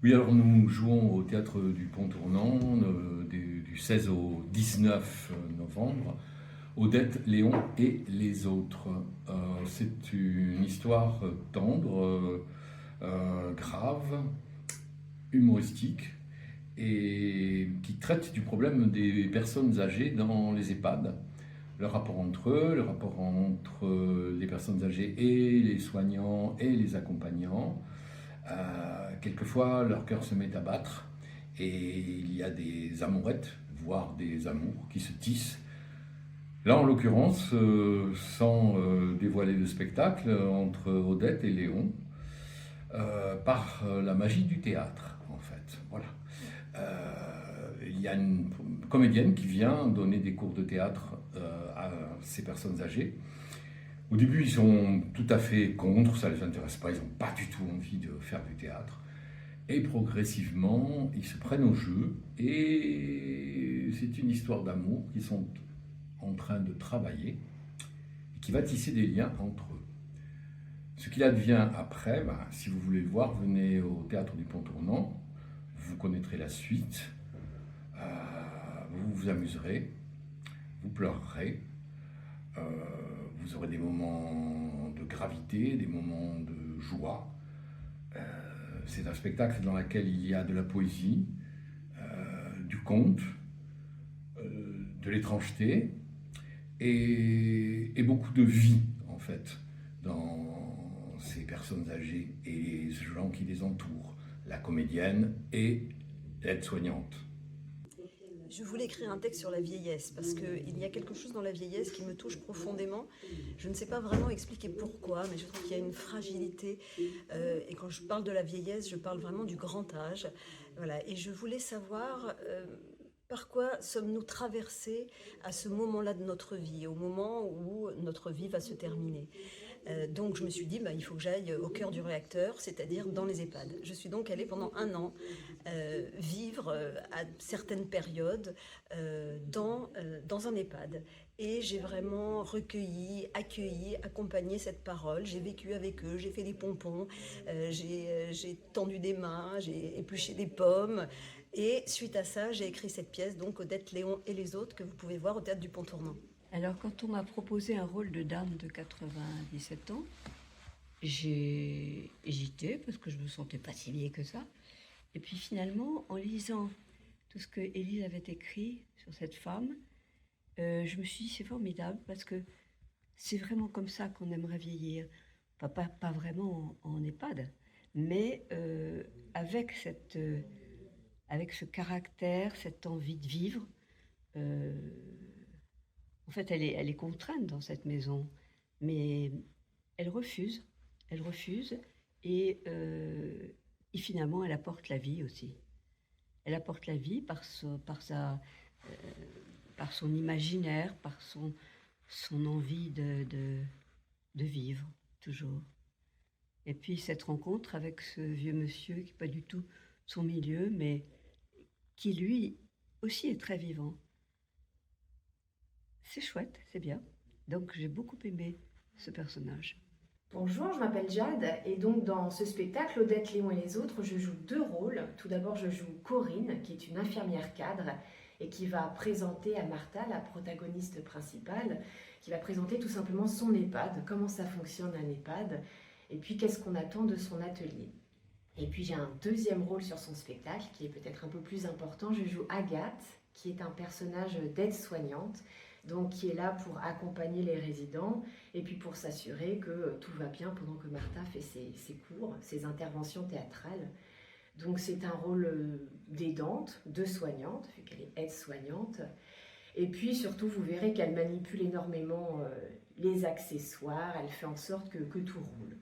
Oui, alors nous jouons au théâtre du Pont Tournant du 16 au 19 novembre, Odette, Léon et les autres. C'est une histoire tendre, grave, humoristique et qui traite du problème des personnes âgées dans les EHPAD. Le rapport entre eux, le rapport entre les personnes âgées et les soignants et les accompagnants. Quelquefois, leur cœur se met à battre et il y a des amourettes, voire des amours qui se tissent. Là, en l'occurrence, sans dévoiler le spectacle, entre Odette et Léon, par la magie du théâtre, en fait. Voilà. Il y a une comédienne qui vient donner des cours de théâtre à ces personnes âgées. Au début, ils sont tout à fait contre, ça ne les intéresse pas, ils n'ont pas du tout envie de faire du théâtre. Et progressivement, ils se prennent au jeu et c'est une histoire d'amour qu'ils sont en train de travailler et qui va tisser des liens entre eux. Ce qu'il advient après, si vous voulez le voir, venez au Théâtre du Pont Tournant, vous connaîtrez la suite, vous vous amuserez, vous pleurerez, vous aurez des moments de gravité, des moments de joie. C'est un spectacle dans lequel il y a de la poésie, du conte, de l'étrangeté et beaucoup de vie, en fait, dans ces personnes âgées et les gens qui les entourent, la comédienne et l'aide-soignante. Je voulais écrire un texte sur la vieillesse parce qu'il y a quelque chose dans la vieillesse qui me touche profondément. Je ne sais pas vraiment expliquer pourquoi, mais je trouve qu'il y a une fragilité. Et quand je parle de la vieillesse, je parle vraiment du grand âge. Voilà. Et je voulais savoir par quoi sommes-nous traversés à ce moment-là de notre vie, au moment où notre vie va se terminer. Donc je me suis dit, il faut que j'aille au cœur du réacteur, c'est-à-dire dans les EHPAD. Je suis donc allée pendant un an vivre à certaines périodes dans un EHPAD. Et j'ai vraiment recueilli, accueilli, accompagné cette parole. J'ai vécu avec eux, j'ai fait des pompons, j'ai tendu des mains, j'ai épluché des pommes. Et suite à ça, j'ai écrit cette pièce, donc Odette, Léon et les autres, que vous pouvez voir au Théâtre du Pont Tournant. Alors, quand on m'a proposé un rôle de dame de 97 ans, j'ai hésité parce que je me sentais pas si vieille que ça. Et puis finalement, en lisant tout ce que Élise avait écrit sur cette femme, je me suis dit c'est formidable parce que c'est vraiment comme ça qu'on aimerait vieillir. Enfin, pas vraiment en EHPAD, mais avec avec ce caractère, cette envie de vivre. En fait, elle est contrainte dans cette maison, mais elle refuse. Elle refuse et finalement, elle apporte la vie aussi. Elle apporte la vie par son imaginaire, par son envie de vivre, toujours. Et puis cette rencontre avec ce vieux monsieur qui n'est pas du tout son milieu, mais qui lui aussi est très vivant. C'est chouette, c'est bien. Donc j'ai beaucoup aimé ce personnage. Bonjour, je m'appelle Jade et donc dans ce spectacle, Odette, Léon et les autres, je joue deux rôles. Tout d'abord, je joue Corinne, qui est une infirmière cadre et qui va présenter à Martha, la protagoniste principale, qui va présenter tout simplement son EHPAD, comment ça fonctionne un EHPAD et puis qu'est-ce qu'on attend de son atelier. Et puis j'ai un deuxième rôle sur son spectacle qui est peut-être un peu plus important. Je joue Agathe, qui est un personnage d'aide-soignante, donc qui est là pour accompagner les résidents et puis pour s'assurer que tout va bien pendant que Martha fait ses cours, ses interventions théâtrales. Donc c'est un rôle d'aidante, de soignante, vu qu'elle est aide-soignante. Et puis surtout, vous verrez qu'elle manipule énormément les accessoires, elle fait en sorte que tout roule.